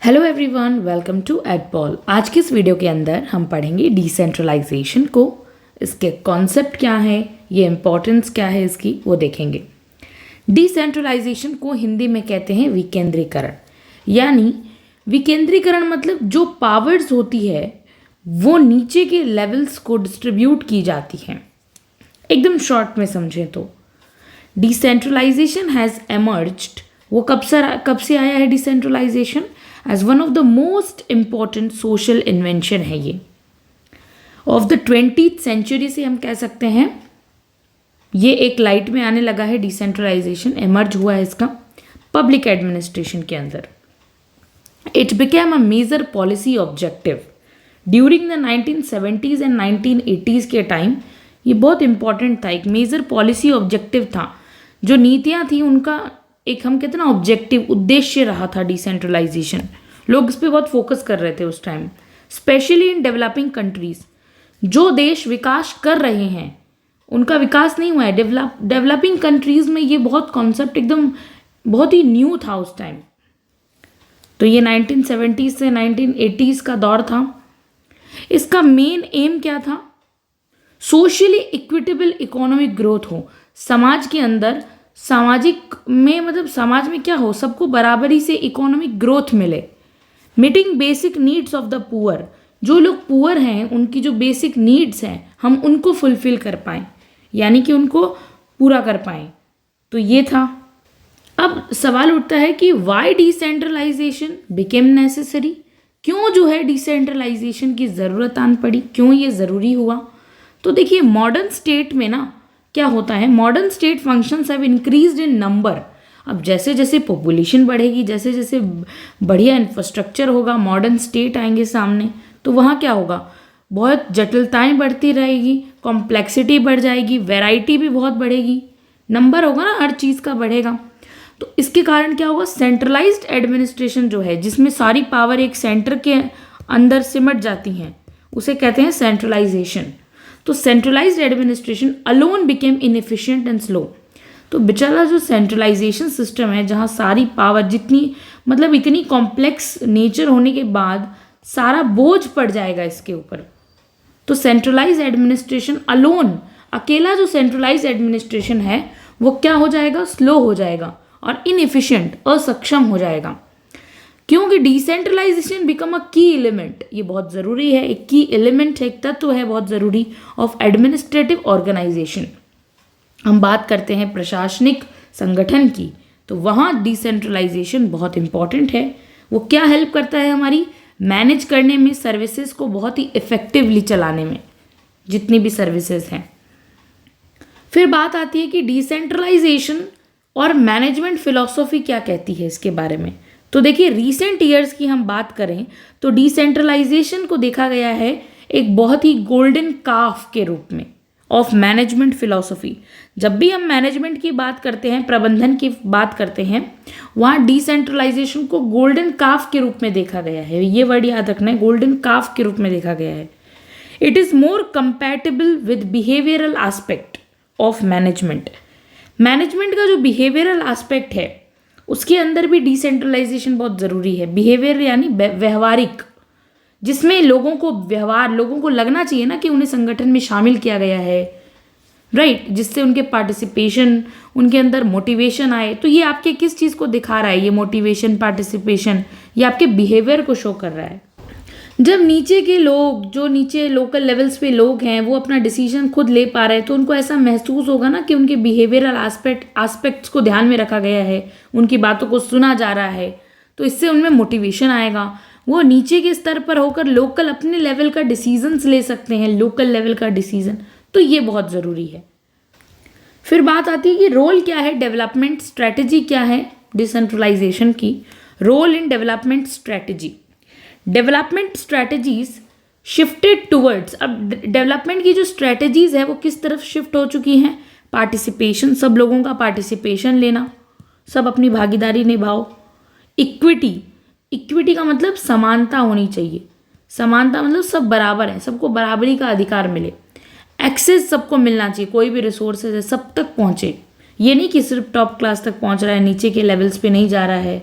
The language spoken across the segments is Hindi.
हेलो एवरीवन, वेलकम टू एडपॉल। आज की इस वीडियो के अंदर हम पढ़ेंगे डिसेंट्रलाइजेशन को, इसके कॉन्सेप्ट क्या है, ये इम्पोर्टेंस क्या है इसकी, वो देखेंगे। डिसेंट्रलाइजेशन को हिंदी में कहते हैं विकेंद्रीकरण। यानी विकेंद्रीकरण मतलब जो पावर्स होती है वो नीचे के लेवल्स को डिस्ट्रीब्यूट की जाती हैं। एकदम शॉर्ट में समझें तो डिसेंट्रलाइजेशन हैज़ एमर्ज्ड, वो कब से आया है decentralisation? As one of the most important social invention है ये ऑफ द 20th सेंचुरी से हम कह सकते हैं। ये एक लाइट में आने लगा है, डिसेंट्रलाइजेशन एमर्ज हुआ है इसका पब्लिक एडमिनिस्ट्रेशन के अंदर। It became a major policy objective during the 1970s and 1980s के टाइम। ये बहुत इंपॉर्टेंट था, एक मेजर पॉलिसी ऑब्जेक्टिव था। जो नीतियाँ थी उनका एक हम कहते हैं ना ऑब्जेक्टिव, उद्देश्य रहा था डिसेंट्रलाइजेशन। लोग इस पर बहुत फोकस कर रहे थे उस time, specially in developing countries. जो देश विकास कर रहे हैं उनका विकास नहीं हुआ है, डेवलपिंग कंट्रीज में ये बहुत कॉन्सेप्ट एकदम बहुत ही न्यू था उस टाइम। तो ये 1970s से 1980s का दौर था। इसका मेन एम क्या था? सोशली इक्विटेबल इकोनॉमिक ग्रोथ हो समाज के अंदर, सामाजिक में मतलब समाज में क्या हो, सबको बराबरी से इकोनॉमिक ग्रोथ मिले। Meeting basic needs of the poor, जो लोग पुअर हैं उनकी जो बेसिक नीड्स हैं हम उनको फुलफिल कर पाएँ, यानी कि उनको पूरा कर पाएँ। तो ये था। अब सवाल उठता है कि वाई डिसेंट्रलाइजेशन बिकेम नेसेसरी, क्यों जो है डिसेंट्रलाइजेशन की ज़रूरत आन पड़ी, क्यों ये ज़रूरी हुआ? तो देखिए मॉडर्न स्टेट में ना क्या होता है, modern state functions have increased in number. अब जैसे जैसे पॉपुलेशन बढ़ेगी, जैसे जैसे बढ़िया इंफ्रास्ट्रक्चर होगा, मॉडर्न स्टेट आएंगे सामने, तो वहाँ क्या होगा, बहुत जटिलताएं बढ़ती रहेगी, कॉम्प्लेक्सिटी बढ़ जाएगी, वैरायटी भी बहुत बढ़ेगी, नंबर होगा ना हर चीज़ का बढ़ेगा। तो इसके कारण क्या होगा, सेंट्रलाइज्ड एडमिनिस्ट्रेशन जो है जिसमें सारी पावर एक सेंटर के अंदर सिमट जाती हैं उसे कहते हैं सेंट्रलाइजेशन। तो centralised administration alone became inefficient and slow. तो बेचारा जो सेंट्रलाइजेशन सिस्टम है जहाँ सारी पावर जितनी मतलब इतनी कॉम्प्लेक्स नेचर होने के बाद सारा बोझ पड़ जाएगा इसके ऊपर। तो सेंट्रलाइज्ड एडमिनिस्ट्रेशन अलोन, अकेला जो सेंट्रलाइज्ड एडमिनिस्ट्रेशन है वो क्या हो जाएगा, स्लो हो जाएगा और इनएफिशिएंट, असक्षम हो जाएगा। क्योंकि डिसेंट्रलाइजेशन बिकम अ की एलिमेंट, ये बहुत ज़रूरी है, एक की एलिमेंट है, एक तत्व है बहुत ज़रूरी ऑफ एडमिनिस्ट्रेटिव ऑर्गेनाइजेशन। हम बात करते हैं प्रशासनिक संगठन की, तो वहाँ डिसेंट्रलाइजेशन बहुत इंपॉर्टेंट है। वो क्या हेल्प करता है, हमारी मैनेज करने में, सर्विसेज को बहुत ही इफ़ेक्टिवली चलाने में, जितनी भी सर्विसेज हैं। फिर बात आती है कि डिसेंट्रलाइजेशन और मैनेजमेंट फिलॉसफी क्या कहती है इसके बारे में। तो देखिए रीसेंट ईयर्स की हम बात करें तो डिसेंट्रलाइजेशन को देखा गया है एक बहुत ही गोल्डन काफ के रूप में ऑफ मैनेजमेंट फिलॉसफी। जब भी हम मैनेजमेंट की बात करते हैं, प्रबंधन की बात करते हैं, वहाँ डिसेंट्रलाइजेशन को गोल्डन काफ के रूप में देखा गया है। ये वर्ड याद रखना है, गोल्डन काफ के रूप में देखा गया है। It is more compatible with behavioural aspect of management. Management का जो बिहेवियरल एस्पेक्ट है उसके अंदर भी डिसेंट्रलाइजेशन बहुत ज़रूरी है। बिहेवियर यानी व्यवहारिक, जिसमें लोगों को लगना चाहिए ना कि उन्हें संगठन में शामिल किया गया है, राइट, जिससे उनके पार्टिसिपेशन, उनके अंदर मोटिवेशन आए। तो ये आपके किस चीज़ को दिखा रहा है, ये मोटिवेशन, पार्टिसिपेशन, ये आपके बिहेवियर को शो कर रहा है। जब नीचे के लोग, जो नीचे लोकल लेवल्स पे लोग हैं, वो अपना डिसीजन खुद ले पा रहे हैं तो उनको ऐसा महसूस होगा ना कि उनके बिहेवियरल एस्पेक्ट्स को ध्यान में रखा गया है, उनकी बातों को सुना जा रहा है। तो इससे उनमें मोटिवेशन आएगा, वो नीचे के स्तर पर होकर लोकल अपने लेवल का डिसीजंस ले सकते हैं, लोकल लेवल का डिसीजन। तो ये बहुत ज़रूरी है। फिर बात आती है कि रोल क्या है, डेवलपमेंट स्ट्रैटेजी क्या है डिसेंट्रलाइजेशन की। Role in development strategy, development strategies shifted towards, अब डेवलपमेंट की जो स्ट्रैटेजीज है वो किस तरफ शिफ्ट हो चुकी हैं, पार्टिसिपेशन, सब लोगों का पार्टिसिपेशन लेना, सब अपनी भागीदारी निभाओ। इक्विटी, इक्विटी का मतलब समानता होनी चाहिए, समानता मतलब सब बराबर है, सबको बराबरी का अधिकार मिले। एक्सेस सबको मिलना चाहिए, कोई भी रिसोर्सेज है सब तक पहुँचे, ये नहीं कि सिर्फ टॉप क्लास तक पहुँच रहा है, नीचे के लेवल्स पे नहीं जा रहा है।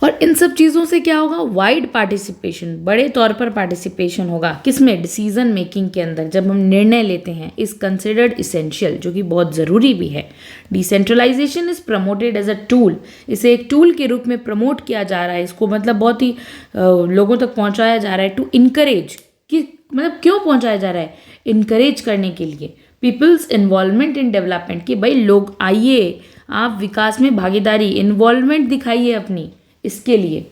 और इन सब चीज़ों से क्या होगा, वाइड पार्टिसिपेशन, बड़े तौर पर पार्टिसिपेशन होगा किसमें, डिसीजन मेकिंग के अंदर, जब हम निर्णय लेते हैं, इज कंसिडर्ड इसेंशियल, जो कि बहुत ज़रूरी भी है। Decentralisation is promoted as a tool, इसे एक टूल के रूप में प्रमोट किया जा रहा है, इसको मतलब बहुत ही लोगों तक पहुंचाया जा रहा है, टू इनकरेज, कि मतलब क्यों पहुंचाया जा रहा है, इनकरेज करने के लिए पीपल्स इन्वॉल्वमेंट इन डेवलपमेंट, कि भाई लोग आइए, आप विकास में भागीदारी, इन्वॉल्वमेंट दिखाइए अपनी, इसके लिए।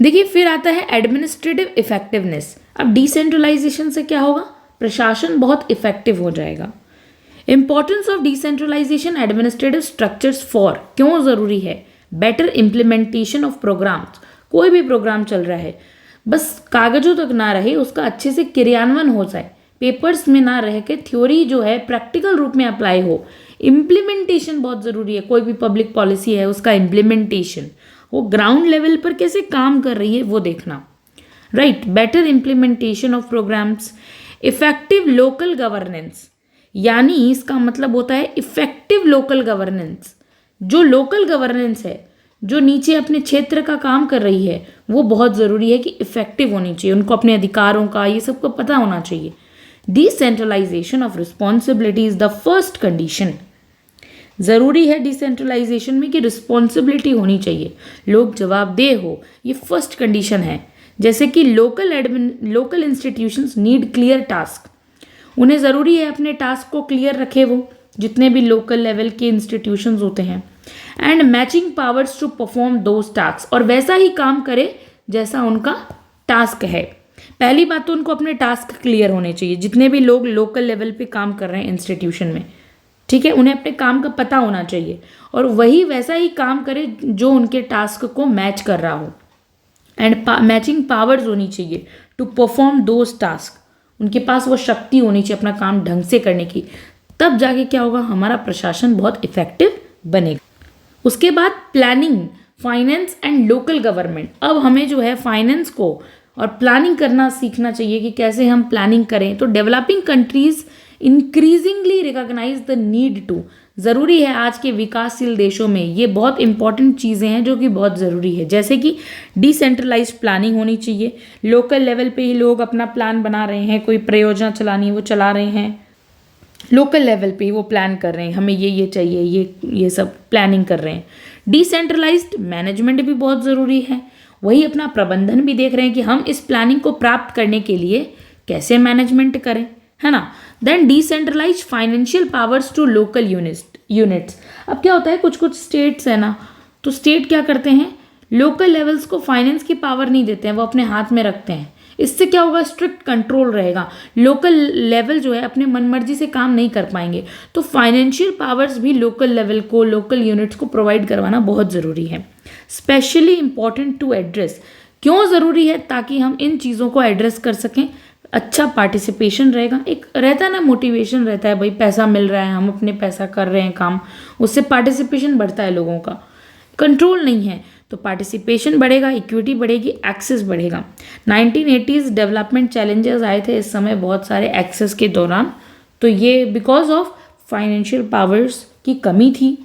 देखिए फिर आता है एडमिनिस्ट्रेटिव इफेक्टिवनेस। अब डिसेंट्रलाइजेशन से क्या होगा, प्रशासन बहुत इफेक्टिव हो जाएगा। Importance of decentralisation administrative structures for, क्यों ज़रूरी है, बेटर इम्प्लीमेंटेशन ऑफ प्रोग्राम्स, कोई भी प्रोग्राम चल रहा है बस कागजों तक ना रहे, उसका अच्छे से क्रियान्वयन हो जाए, पेपर्स में ना रह के थ्योरी जो है प्रैक्टिकल रूप में अप्लाई हो। इम्प्लीमेंटेशन बहुत ज़रूरी है, कोई भी पब्लिक पॉलिसी है उसका इम्प्लीमेंटेशन, वो ग्राउंड लेवल पर कैसे काम कर रही है वो देखना, right. Better implementation of programmes, effective local governance, यानी इसका मतलब होता है इफेक्टिव लोकल गवर्नेंस। जो लोकल गवर्नेंस है, जो नीचे अपने क्षेत्र का काम कर रही है, वो बहुत ज़रूरी है कि इफेक्टिव होनी चाहिए, उनको अपने अधिकारों का ये सबको पता होना चाहिए। Decentralisation of responsibility is the first condition, ज़रूरी है डिसेंट्रलाइजेशन में कि रिस्पॉन्सिबिलिटी होनी चाहिए, लोग जवाबदेह हो, ये फर्स्ट कंडीशन है। जैसे कि local institutions need clear task, उन्हें ज़रूरी है अपने टास्क को क्लियर रखे, वो जितने भी लोकल लेवल के इंस्टीट्यूशंस होते हैं, and matching powers to perform those task, और वैसा ही काम करे जैसा उनका टास्क है। पहली बात तो उनको अपने टास्क क्लियर होने चाहिए, जितने भी लोग लोकल लेवल पे काम कर रहे हैं इंस्टीट्यूशन में, ठीक है, उन्हें अपने काम का पता होना चाहिए और वही वैसा ही काम करे जो उनके टास्क को मैच कर रहा हो, एंड मैचिंग पावर्स होनी चाहिए टू परफॉर्म दोज टास्क, उनके पास वो शक्ति होनी चाहिए अपना काम ढंग से करने की, तब जाके क्या होगा, हमारा प्रशासन बहुत इफेक्टिव बनेगा। उसके बाद planning, finance and local government. अब हमें जो है फाइनेंस को और प्लानिंग करना सीखना चाहिए कि कैसे हम प्लानिंग करें। तो developing countries increasingly recognise the need to, ज़रूरी है आज के विकासशील देशों में, ये बहुत इंपॉर्टेंट चीज़ें हैं जो कि बहुत ज़रूरी है। जैसे कि डिसेंट्रलाइज प्लानिंग होनी चाहिए, लोकल लेवल पे ही लोग अपना प्लान बना रहे हैं, कोई परियोजना चलानी है वो चला रहे हैं, लोकल लेवल पे ही वो प्लान कर रहे हैं, हमें ये चाहिए, ये सब प्लानिंग कर रहे हैं। डिसेंट्रलाइज्ड मैनेजमेंट भी बहुत ज़रूरी है, वही अपना प्रबंधन भी देख रहे हैं कि हम इस प्लानिंग को प्राप्त करने के लिए कैसे मैनेजमेंट करें, है ना। Then decentralise financial powers to local units. अब क्या होता है, कुछ कुछ स्टेट्स है ना, तो स्टेट क्या करते हैं, लोकल लेवल्स को फाइनेंस की पावर नहीं देते हैं, वो अपने हाथ में रखते हैं। इससे क्या होगा, स्ट्रिक्ट कंट्रोल रहेगा, लोकल लेवल जो है अपने मनमर्जी से काम नहीं कर पाएंगे। तो फाइनेंशियल पावर्स भी लोकल लेवल को, लोकल यूनिट्स को प्रोवाइड करवाना बहुत ज़रूरी है। स्पेशली इंपॉर्टेंट टू एड्रेस, क्यों ज़रूरी है, ताकि हम इन चीज़ों को एड्रेस कर सकें, अच्छा पार्टिसिपेशन रहेगा, एक रहता है ना मोटिवेशन रहता है, भाई पैसा मिल रहा है, हम अपने पैसा कर रहे हैं काम, उससे पार्टिसिपेशन बढ़ता है लोगों का। कंट्रोल नहीं है तो पार्टिसिपेशन बढ़ेगा, इक्विटी बढ़ेगी, एक्सेस बढ़ेगा। 1980s डेवलपमेंट चैलेंजेस आए थे इस समय बहुत सारे एक्सेस के दौरान, तो ये बिकॉज ऑफ फाइनेंशियल पावर्स की कमी थी।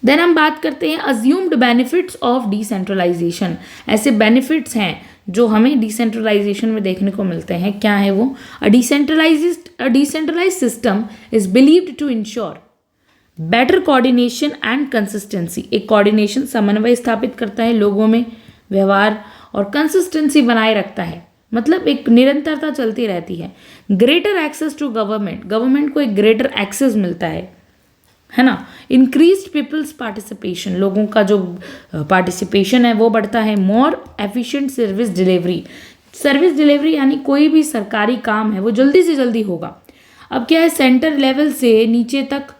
देन हम बात करते हैं अज्यूम्ड बेनिफिट्स ऑफ डिसेंट्रलाइजेशन। ऐसे बेनिफिट्स हैं जो हमें डिसेंट्रलाइजेशन में देखने को मिलते हैं। क्या है वो, a decentralised system is believed to ensure better coordination and consistency. एक कोऑर्डिनेशन, समन्वय स्थापित करता है लोगों में, व्यवहार और कंसिस्टेंसी बनाए रखता है, मतलब एक निरंतरता चलती रहती है। ग्रेटर एक्सेस टू गवर्नमेंट को एक ग्रेटर एक्सेस मिलता है ना। इंक्रीज्ड पीपल्स पार्टिसिपेशन, लोगों का जो पार्टिसिपेशन है वो बढ़ता है। मोर एफिशिएंट सर्विस डिलीवरी यानी कोई भी सरकारी काम है वो जल्दी से जल्दी होगा। अब क्या है, सेंटर लेवल से नीचे तक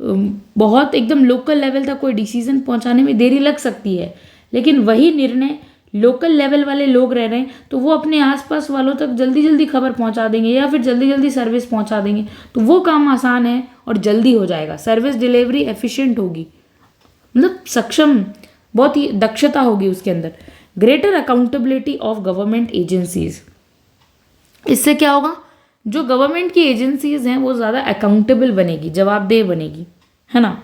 बहुत एकदम लोकल लेवल तक कोई डिसीजन पहुंचाने में देरी लग सकती है, लेकिन वही निर्णय लोकल लेवल वाले लोग रह रहे हैं तो वो अपने आसपास वालों तक जल्दी जल्दी खबर पहुंचा देंगे या फिर जल्दी जल्दी सर्विस पहुंचा देंगे, तो वो काम आसान है और जल्दी हो जाएगा। सर्विस डिलीवरी एफिशिएंट होगी, मतलब सक्षम, बहुत ही दक्षता होगी उसके अंदर। Greater accountability of government agencies, इससे क्या होगा, जो गवर्नमेंट की एजेंसीज हैं वो ज़्यादा अकाउंटेबल बनेगी, जवाबदेह बनेगी, है ना।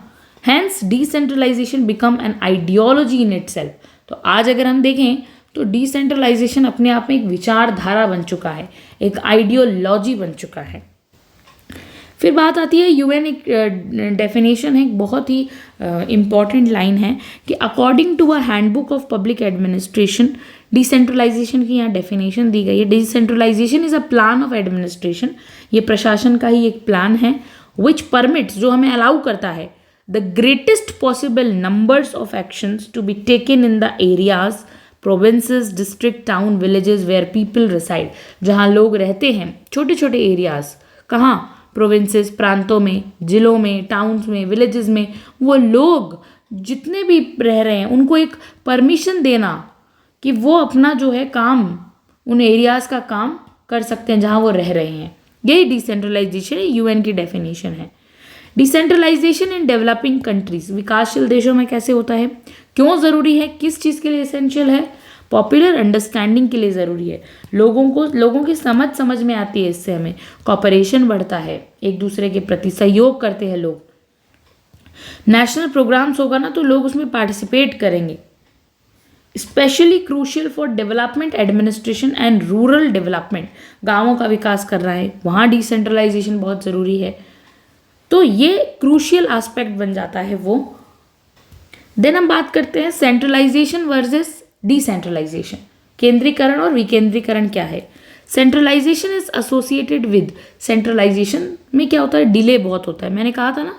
Hence decentralisation become an ideology in itself. तो आज अगर हम देखें तो डिसेंट्रलाइजेशन अपने आप में एक विचारधारा बन चुका है, एक आइडियोलॉजी बन चुका है। फिर बात आती है यूएन, एक डेफिनेशन है, एक बहुत ही इम्पॉर्टेंट लाइन है कि according to a handbook of public administration, decentralisation की यहाँ डेफिनेशन दी गई है। Decentralisation is a plan of administration, ये प्रशासन का ही एक प्लान है, विच परमिट्स, जो हमें अलाउ करता है, the greatest possible numbers of actions to be taken in the areas, provinces, district, town, villages where people reside, जहाँ लोग रहते हैं, छोटे छोटे एरियाज, कहाँ, प्रोविंसेस, प्रांतों में, जिलों में, टाउन्स में, विलेजेस में, वो लोग जितने भी रह रहे हैं उनको एक परमिशन देना कि वो अपना जो है काम, उन एरियाज़ का काम कर सकते हैं जहाँ वो रह रहे हैं। यही डिसेंट्रलाइजेशन यूएन की डेफिनेशन है। डिसेंट्रलाइजेशन इन डेवलपिंग कंट्रीज, विकासशील देशों में कैसे होता है, क्यों ज़रूरी है, किस चीज़ के लिए एसेंशियल है, पॉपुलर अंडरस्टैंडिंग के लिए ज़रूरी है, लोगों की समझ में आती है, इससे हमें कॉपरेशन बढ़ता है, एक दूसरे के प्रति सहयोग करते हैं लोग। नेशनल प्रोग्राम्स होगा ना तो लोग उसमें पार्टिसिपेट करेंगे। Specially crucial for development administration and rural development, गाँवों का विकास कर रहा है, वहाँ डिसेंट्रलाइजेशन बहुत ज़रूरी है। तो ये क्रूशियल एस्पेक्ट बन जाता है वो। देन हम बात करते हैं सेंट्रलाइजेशन वर्सेस डिसेंट्रलाइजेशन, केंद्रीकरण और विकेंद्रीकरण क्या है। Centralisation is associated with, centralisation में क्या होता है, डिले बहुत होता है। मैंने कहा था ना,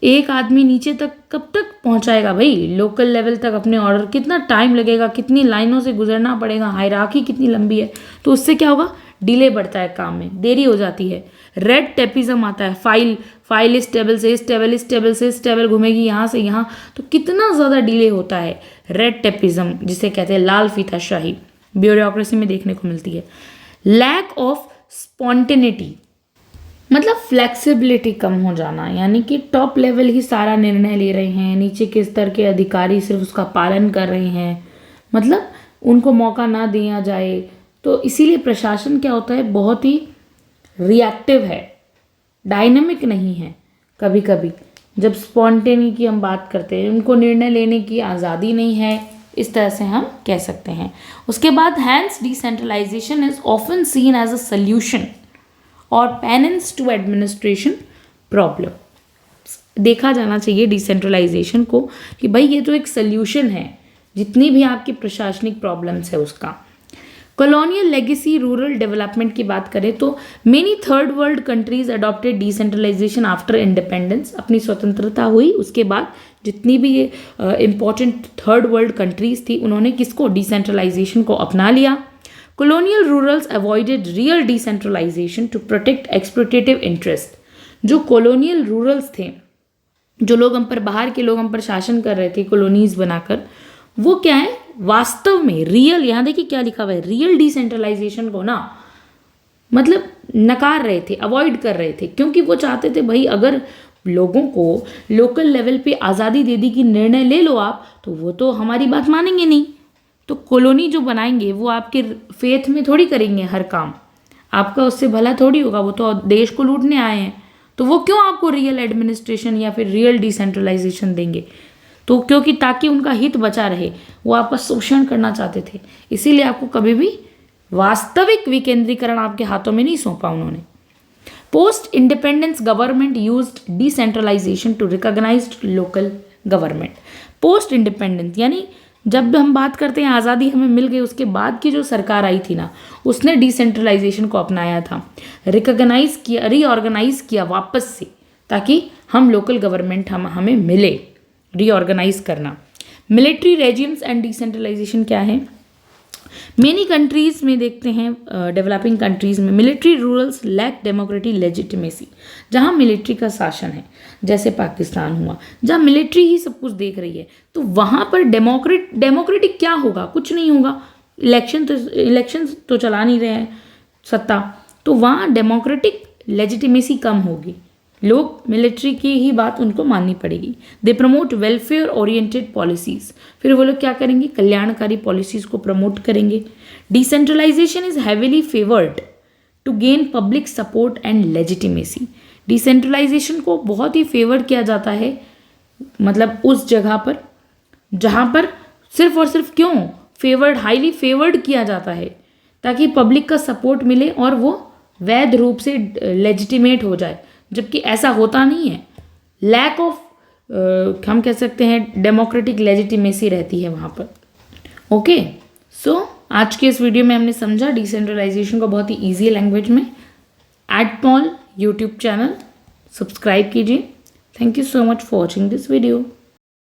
एक आदमी नीचे तक कब तक पहुंचाएगा भाई, लोकल लेवल तक अपने ऑर्डर, कितना टाइम लगेगा, कितनी लाइनों से गुजरना पड़ेगा, हायरार्की कितनी लंबी है, तो उससे क्या होगा, डिले बढ़ता है, काम में देरी हो जाती है। रेड टेपिज्म आता है, फाइल इस टेबल से इस टेबल, इस टेबल से इस टेबल घूमेगी, यहाँ से यहाँ, तो कितना ज़्यादा डिले होता है। रेड टेपिज्म जिसे कहते हैं लाल फीताशाही, ब्यूरोक्रेसी में देखने को मिलती है। लैक ऑफ स्पॉन्टेनिटी, मतलब फ्लेक्सिबिलिटी कम हो जाना, यानी कि टॉप लेवल ही सारा निर्णय ले रहे हैं, नीचे के स्तर के अधिकारी सिर्फ उसका पालन कर रहे हैं, मतलब उनको मौका ना दिया जाए। तो इसीलिए प्रशासन क्या होता है, बहुत ही रिएक्टिव है, डायनामिक नहीं है। कभी कभी जब स्पॉन्टेनिटी की हम बात करते हैं, उनको निर्णय लेने की आज़ादी नहीं है, इस तरह से हम कह सकते हैं। उसके बाद hence decentralisation is often seen as a solution और पेनेंस टू एडमिनिस्ट्रेशन प्रॉब्लम। देखा जाना चाहिए डिसेंट्रलाइजेशन को कि भाई ये तो एक सल्यूशन है जितनी भी आपकी प्रशासनिक प्रॉब्लम्स है उसका। कॉलोनियल लेगेसी रूरल डेवलपमेंट की बात करें तो many third world countries adopted decentralisation after independence, अपनी स्वतंत्रता हुई उसके बाद जितनी भी ये इम्पॉर्टेंट थर्ड वर्ल्ड कंट्रीज थी उन्होंने किसको, डिसेंट्रलाइजेशन को अपना लिया। Colonial rurals avoided real decentralization to protect exploitative interest। जो colonial rurals थे, जो लोग हम पर, बाहर के लोग हम पर शासन कर रहे थे कॉलोनीज बनाकर, वो क्या है, वास्तव में रियल, यहाँ देखिए क्या लिखा हुआ है, रियल डिसेंट्रलाइजेशन को ना मतलब नकार रहे थे, अवॉइड कर रहे थे, क्योंकि वो चाहते थे भाई अगर लोगों को लोकल लेवल पे आज़ादी दे दी कि निर्णय ले लो आप, तो वो तो हमारी बात मानेंगे नहीं। तो कॉलोनी जो बनाएंगे वो आपके फेथ में थोड़ी करेंगे हर काम, आपका उससे भला थोड़ी होगा, वो तो देश को लूटने आए हैं, तो वो क्यों आपको रियल एडमिनिस्ट्रेशन या फिर रियल डिसेंट्रलाइजेशन देंगे। तो क्योंकि ताकि उनका हित बचा रहे, वो आपका शोषण करना चाहते थे, इसीलिए आपको कभी भी वास्तविक विकेंद्रीकरण आपके हाथों में नहीं सौंपा उन्होंने। Post independence government used decentralisation to recognised local government. Post independence यानी जब हम बात करते हैं आज़ादी हमें मिल गई, उसके बाद की जो सरकार आई थी ना, उसने डिसेंट्रलाइजेशन को अपनाया था, रिकॉग्नाइज किया, रीऑर्गेनाइज किया वापस से, ताकि हम लोकल गवर्नमेंट हमें मिले, रीऑर्गेनाइज करना। मिलिट्री रेजिम्स एंड डिसेंट्रलाइजेशन क्या है, मेनी कंट्रीज में देखते हैं, डेवलपिंग कंट्रीज में military rulers lack democratic legitimacy, जहाँ मिलिट्री का शासन है, जैसे पाकिस्तान हुआ जहाँ मिलिट्री ही सब कुछ देख रही है, तो वहाँ पर डेमोक्रेटिक क्या होगा, कुछ नहीं होगा। इलेक्शन तो चला नहीं रहे हैं सत्ता, तो वहाँ डेमोक्रेटिक लेजिटिमेसी कम होगी, लोग मिलिट्री की ही बात उनको माननी पड़ेगी। They promote welfare oriented policies, फिर वो लोग क्या करेंगे, कल्याणकारी पॉलिसीज़ को प्रमोट करेंगे। Decentralisation is heavily favoured to gain public support and legitimacy. Decentralisation को बहुत ही फेवर किया जाता है मतलब उस जगह पर जहाँ पर सिर्फ और सिर्फ क्यों फेवर्ड, हाईली फेवर्ड किया जाता है, ताकि पब्लिक का सपोर्ट मिले और वो वैध रूप से लेजिटिमेट हो जाए, जबकि ऐसा होता नहीं है। लैक ऑफ हम कह सकते हैं डेमोक्रेटिक लेजिटिमेसी रहती है वहाँ पर। ओके, सो आज के इस वीडियो में हमने समझा डिसेंट्रलाइजेशन को बहुत ही ईजी लैंग्वेज में। एडपॉल यूट्यूब चैनल सब्सक्राइब कीजिए। Thank you so much for watching this video.